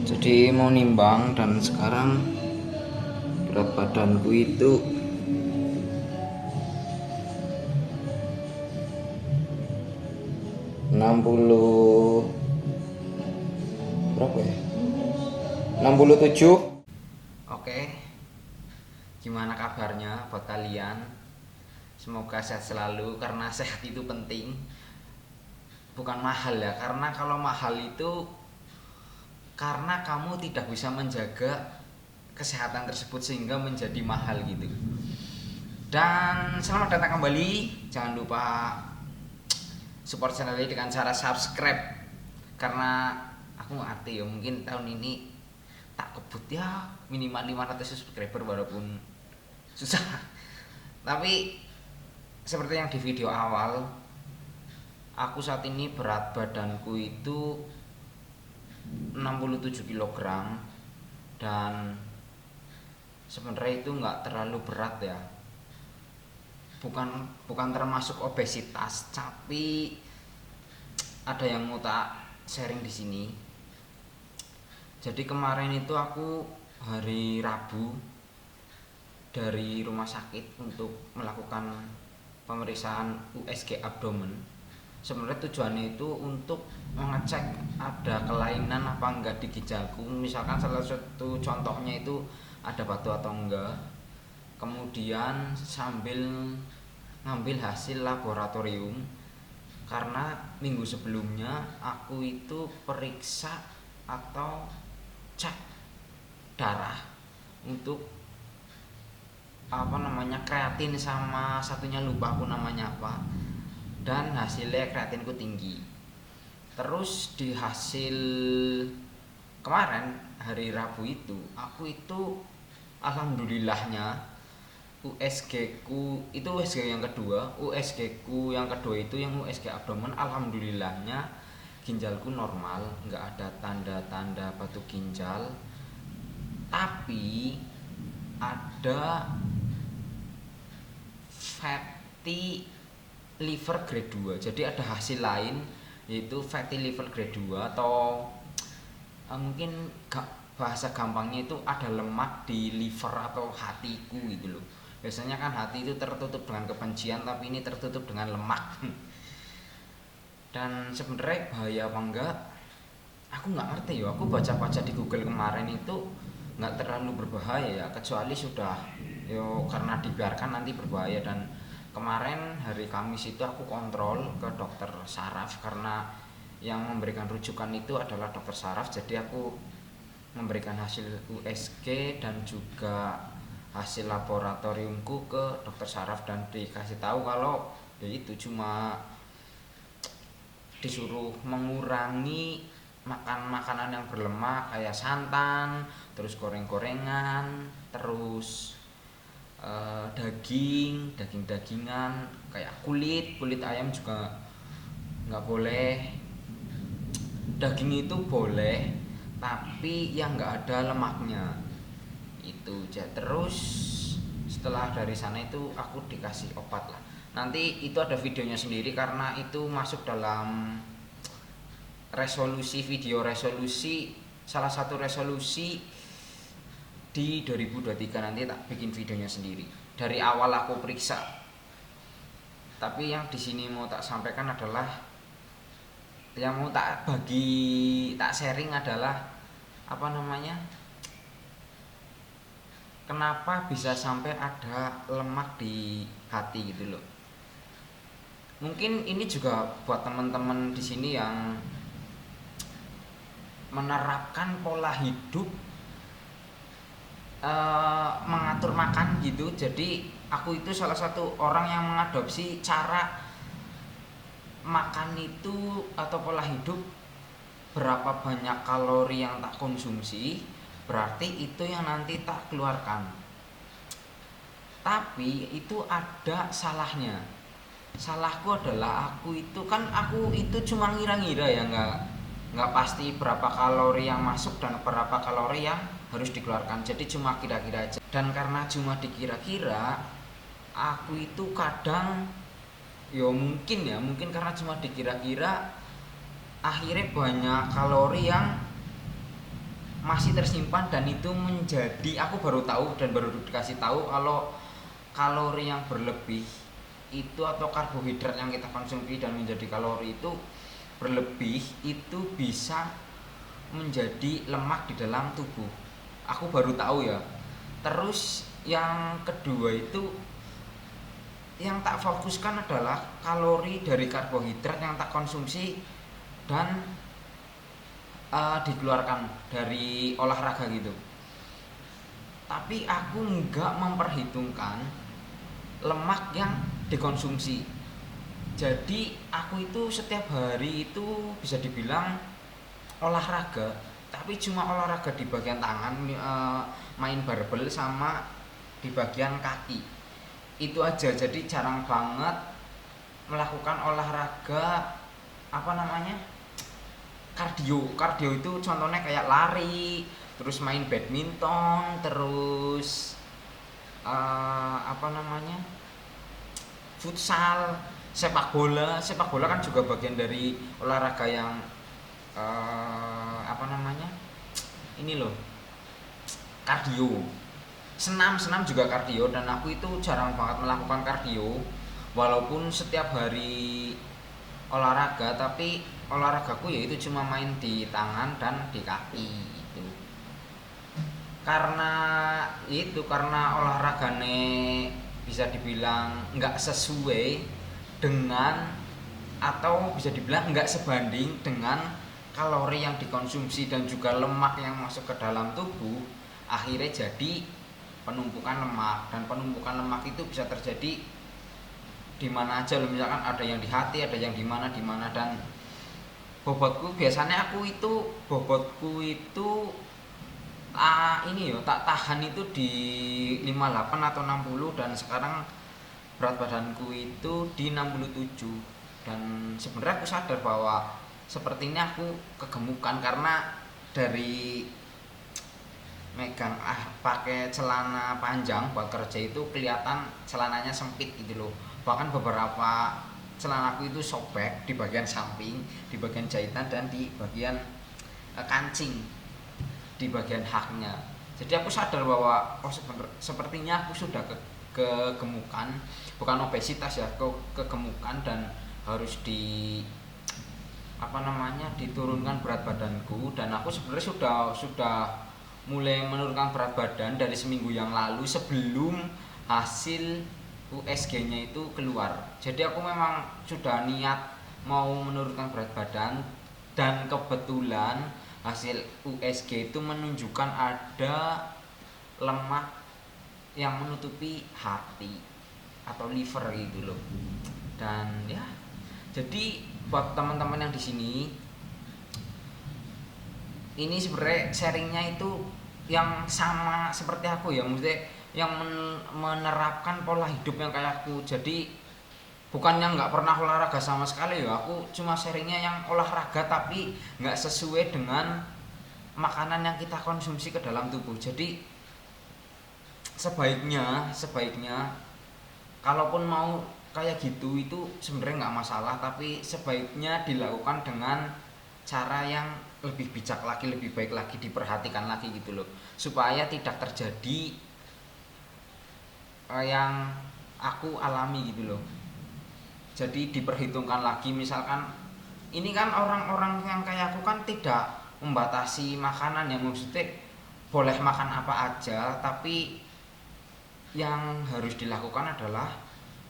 Jadi mau nimbang dan sekarang berat badanku itu 60 berapa ya? 67. Oke, gimana kabarnya buat kalian? Semoga sehat selalu karena sehat itu penting. Bukan mahal ya, karena kalau mahal itu karena kamu tidak bisa menjaga kesehatan tersebut sehingga menjadi mahal gitu. Dan selamat datang kembali. Jangan lupa support channel ini dengan cara subscribe, karena aku ngerti ya mungkin tahun ini tak kebut ya minimal 500 subscriber walaupun susah. Tapi seperti yang di video awal, aku saat ini berat badanku itu 67 kg, dan sebenarnya itu nggak terlalu berat ya, bukan termasuk obesitas, tapi ada yang mau tak sharing di sini. Jadi kemarin itu aku hari Rabu dari rumah sakit untuk melakukan pemeriksaan USG abdomen. Sebenarnya tujuannya itu untuk mengecek ada kelainan apa enggak di ginjalku. Misalkan salah satu contohnya itu ada batu atau enggak. Kemudian sambil ngambil hasil laboratorium, karena minggu sebelumnya aku itu periksa atau cek darah untuk kreatin sama satunya lupa aku namanya apa, dan hasilnya kreatinku tinggi. Terus di hasil kemarin hari Rabu itu aku itu alhamdulillahnya USG ku itu USG yang kedua, USG ku yang kedua itu yang USG abdomen, alhamdulillahnya ginjalku normal, nggak ada tanda-tanda batu ginjal, tapi ada fatty liver grade 2. Jadi ada hasil lain yaitu fatty liver grade 2, atau mungkin bahasa gampangnya itu ada lemak di liver atau hatiku gitu loh. Biasanya kan hati itu tertutup dengan kebencian, tapi ini tertutup dengan lemak. Dan sebenarnya bahaya apa enggak, aku nggak ngerti ya. Aku baca-baca di Google kemarin itu nggak terlalu berbahaya ya, kecuali sudah yo karena dibiarkan nanti berbahaya. Dan kemarin hari Kamis itu aku kontrol ke dokter saraf, karena yang memberikan rujukan itu adalah dokter saraf. Jadi aku memberikan hasil USG dan juga hasil laboratoriumku ke dokter saraf, dan dikasih tahu kalau ya itu cuma disuruh mengurangi makan makanan yang berlemak kayak santan, terus goreng-gorengan, terus daging-dagingan kayak kulit ayam juga nggak boleh. Daging itu boleh, tapi yang nggak ada lemaknya itu. Terus setelah dari sana itu aku dikasih obat lah. Nanti itu ada videonya sendiri karena itu masuk dalam resolusi video, salah satu resolusi di 2023. Nanti tak bikin videonya sendiri. Dari awal aku periksa. Tapi yang di sini mau tak sampaikan adalah, yang mau tak sharing adalah kenapa bisa sampai ada lemak di hati gitu loh. Mungkin ini juga buat teman-teman di sini yang menerapkan pola hidup mengatur makan gitu. Jadi aku itu salah satu orang yang mengadopsi cara makan itu atau pola hidup, berapa banyak kalori yang tak konsumsi, berarti itu yang nanti tak keluarkan. Tapi itu ada salahnya. Salahku adalah aku itu cuma ngira-ngira ya, nggak pasti berapa kalori yang masuk dan berapa kalori yang harus dikeluarkan. Jadi cuma kira-kira aja. Dan karena cuma dikira-kira, aku itu kadang mungkin karena cuma dikira-kira, akhirnya banyak kalori yang masih tersimpan, dan itu menjadi, aku baru tahu dan baru dikasih tahu kalau kalori yang berlebih itu atau karbohidrat yang kita konsumsi dan menjadi kalori itu berlebih itu bisa menjadi lemak di dalam tubuh. Aku baru tahu ya. Terus yang kedua itu yang tak fokuskan adalah kalori dari karbohidrat yang tak konsumsi dan dikeluarkan dari olahraga gitu. Tapi aku nggak memperhitungkan lemak yang dikonsumsi. Jadi aku itu setiap hari itu bisa dibilang olahraga, tapi cuma olahraga di bagian tangan, main barbel sama di bagian kaki. Itu aja. Jadi jarang banget melakukan olahraga apa namanya? Kardio itu contohnya kayak lari, terus main badminton, terus apa namanya, futsal, sepak bola kan juga bagian dari olahraga yang apa namanya, ini loh, kardio. Senam juga kardio, dan aku itu jarang banget melakukan kardio walaupun setiap hari olahraga, tapi olahragaku ya itu cuma main di tangan dan di kaki itu. Karena olahragane bisa dibilang nggak sesuai dengan, atau bisa dibilang nggak sebanding dengan kalori yang dikonsumsi dan juga lemak yang masuk ke dalam tubuh, akhirnya jadi penumpukan lemak. Dan penumpukan lemak itu bisa terjadi di mana aja loh, misalkan ada yang di hati, ada yang di mana. Dan biasanya bobotku itu ini yo tak tahan itu di 58 atau 60, dan sekarang berat badanku itu di 67. Dan sebenarnya aku sadar bahwa sepertinya aku kegemukan karena dari megang pakai celana panjang buat kerja itu kelihatan celananya sempit gitu loh. Bahkan beberapa celanaku itu sobek di bagian samping, di bagian jahitan, dan di bagian kancing, di bagian haknya. Jadi aku sadar bahwa sepertinya aku sudah kegemukan, bukan obesitas ya, kegemukan, dan harus diturunkan berat badanku. Dan aku sebenarnya sudah mulai menurunkan berat badan dari seminggu yang lalu sebelum hasil USG-nya itu keluar. Jadi aku memang sudah niat mau menurunkan berat badan, dan kebetulan hasil USG itu menunjukkan ada lemak yang menutupi hati atau liver gitu loh. Dan ya, jadi buat teman-teman yang di sini, ini sebenarnya sharingnya itu yang sama seperti aku ya, maksudnya yang menerapkan pola hidup yang kayak aku. Jadi bukannya nggak pernah olahraga sama sekali ya, aku cuma sharingnya yang olahraga tapi nggak sesuai dengan makanan yang kita konsumsi ke dalam tubuh. Jadi sebaiknya kalaupun mau kayak gitu itu sebenarnya nggak masalah, tapi sebaiknya dilakukan dengan cara yang lebih bijak lagi, lebih baik lagi, diperhatikan lagi gitu loh, supaya tidak terjadi yang aku alami gitu loh. Jadi diperhitungkan lagi, misalkan ini kan orang-orang yang kayak aku kan tidak membatasi makanan ya, maksudnya boleh makan apa aja, tapi yang harus dilakukan adalah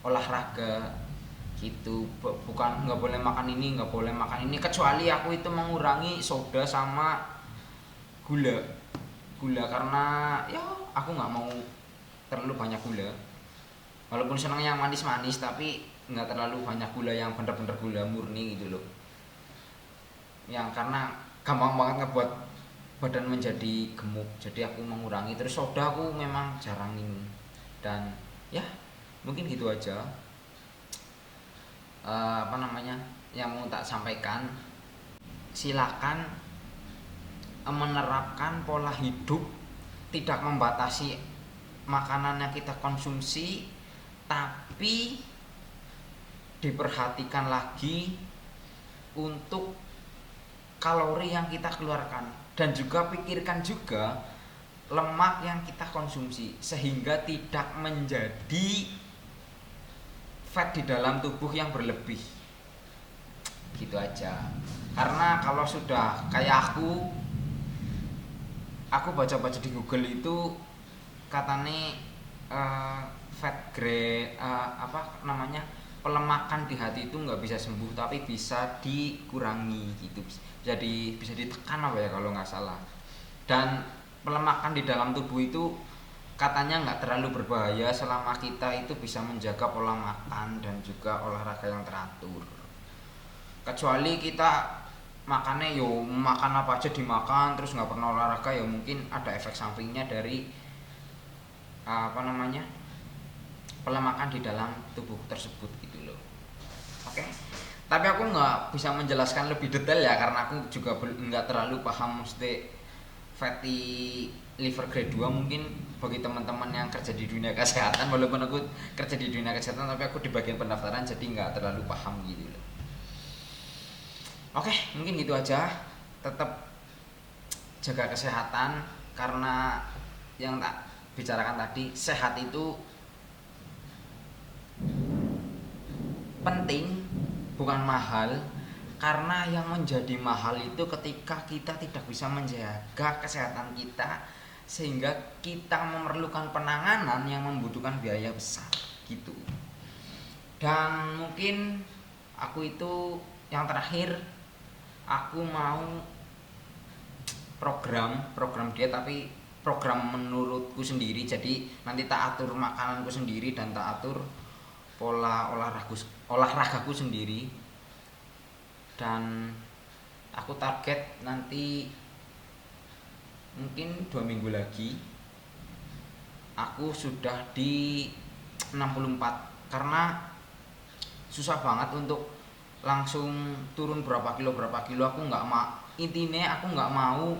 olahraga gitu. Bukan nggak boleh makan ini, nggak boleh makan ini, kecuali aku itu mengurangi soda sama gula karena ya aku nggak mau terlalu banyak gula, walaupun senang yang manis-manis, tapi nggak terlalu banyak gula yang bener-bener gula murni gitu loh, yang karena gampang banget ngebuat badan menjadi gemuk. Jadi aku mengurangi. Terus soda aku memang jarang minum. Dan ya mungkin gitu aja yang mau tak sampaikan. Silakan menerapkan pola hidup, tidak membatasi makanan yang kita konsumsi, tapi diperhatikan lagi untuk kalori yang kita keluarkan, dan juga pikirkan juga lemak yang kita konsumsi sehingga tidak menjadi fat di dalam tubuh yang berlebih. Gitu aja. Karena kalau sudah kayak aku baca-baca di Google itu katanya fat grade apa namanya, pelemakan di hati itu nggak bisa sembuh tapi bisa dikurangi gitu, jadi bisa ditekan apa ya kalau nggak salah. Dan pelemakan di dalam tubuh itu katanya nggak terlalu berbahaya selama kita itu bisa menjaga pola makan dan juga olahraga yang teratur. Kecuali kita makannya yo makan apa aja dimakan terus nggak pernah olahraga, ya mungkin ada efek sampingnya dari apa namanya, pelemakan di dalam tubuh tersebut gitu loh. Oke, tapi aku nggak bisa menjelaskan lebih detail ya karena aku juga nggak terlalu paham mesti fatty liver grade 2. Mungkin bagi teman-teman yang kerja di dunia kesehatan, walaupun aku kerja di dunia kesehatan tapi aku di bagian pendaftaran jadi nggak terlalu paham gitu loh. Oke, mungkin gitu aja. Tetap jaga kesehatan karena yang tak bicarakan tadi, sehat itu penting bukan mahal. Karena yang menjadi mahal itu ketika kita tidak bisa menjaga kesehatan kita sehingga kita memerlukan penanganan yang membutuhkan biaya besar gitu. Dan mungkin aku itu yang terakhir, aku mau program diet tapi program menurutku sendiri. Jadi nanti tak atur makananku sendiri dan tak atur pola olahragaku sendiri. Dan aku target nanti mungkin 2 minggu lagi aku sudah di 64, karena susah banget untuk langsung turun berapa kilo aku nggak mau. Intinya aku nggak mau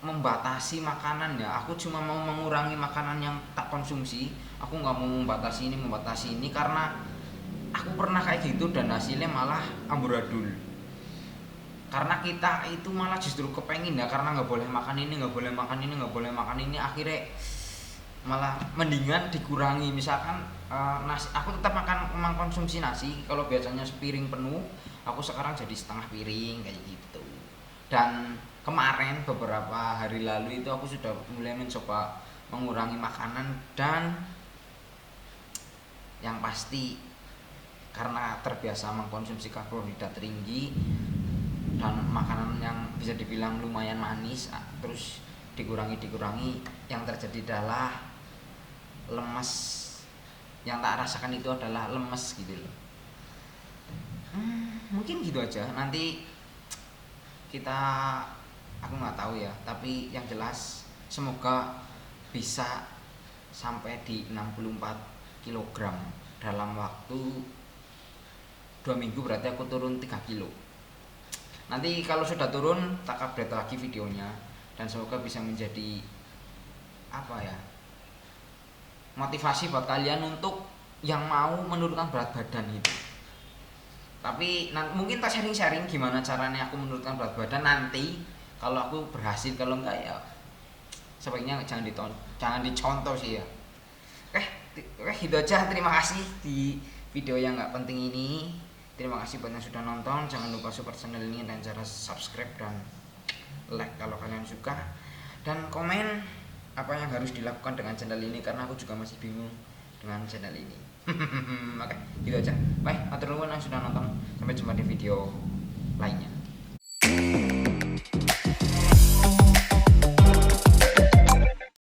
membatasi makanan ya, aku cuma mau mengurangi makanan yang tak konsumsi. Aku nggak mau membatasi ini karena aku pernah kayak gitu dan hasilnya malah amburadul. Karena kita itu malah justru kepengin ya, karena nggak boleh makan ini, akhirnya malah mendingan dikurangi. Misalkan nasi, aku tetap mengkonsumsi nasi. Kalau biasanya sepiring penuh, aku sekarang jadi setengah piring kayak gitu. Dan kemarin beberapa hari lalu itu aku sudah mulai mencoba mengurangi makanan, dan yang pasti karena terbiasa mengkonsumsi karbohidrat tinggi dan makanan yang bisa dibilang lumayan manis, terus dikurangi, yang terjadi adalah lemes. Yang tak rasakan itu adalah lemes gitu loh. Mungkin gitu aja. Nanti kita, aku nggak tahu ya, tapi yang jelas semoga bisa sampai di 64 kg dalam waktu 2 minggu, berarti aku turun 3 kilo. Nanti kalau sudah turun tak update lagi videonya, dan semoga bisa menjadi apa ya, motivasi buat kalian untuk yang mau menurunkan berat badan itu. Tapi mungkin tak sharing gimana caranya aku menurunkan berat badan nanti kalau aku berhasil. Kalau enggak ya sebaiknya jangan dicontoh sih ya. Oke, gitu aja. Terima kasih di video yang nggak penting ini. Terima kasih buat yang sudah nonton. Jangan lupa support channel ini dan cara subscribe dan like kalau kalian suka, dan komen apa yang harus dilakukan dengan channel ini karena aku juga masih bingung dengan channel ini. Oke, gitu aja. Bye, atur nuwun yang sudah nonton. Sampai jumpa di video lainnya.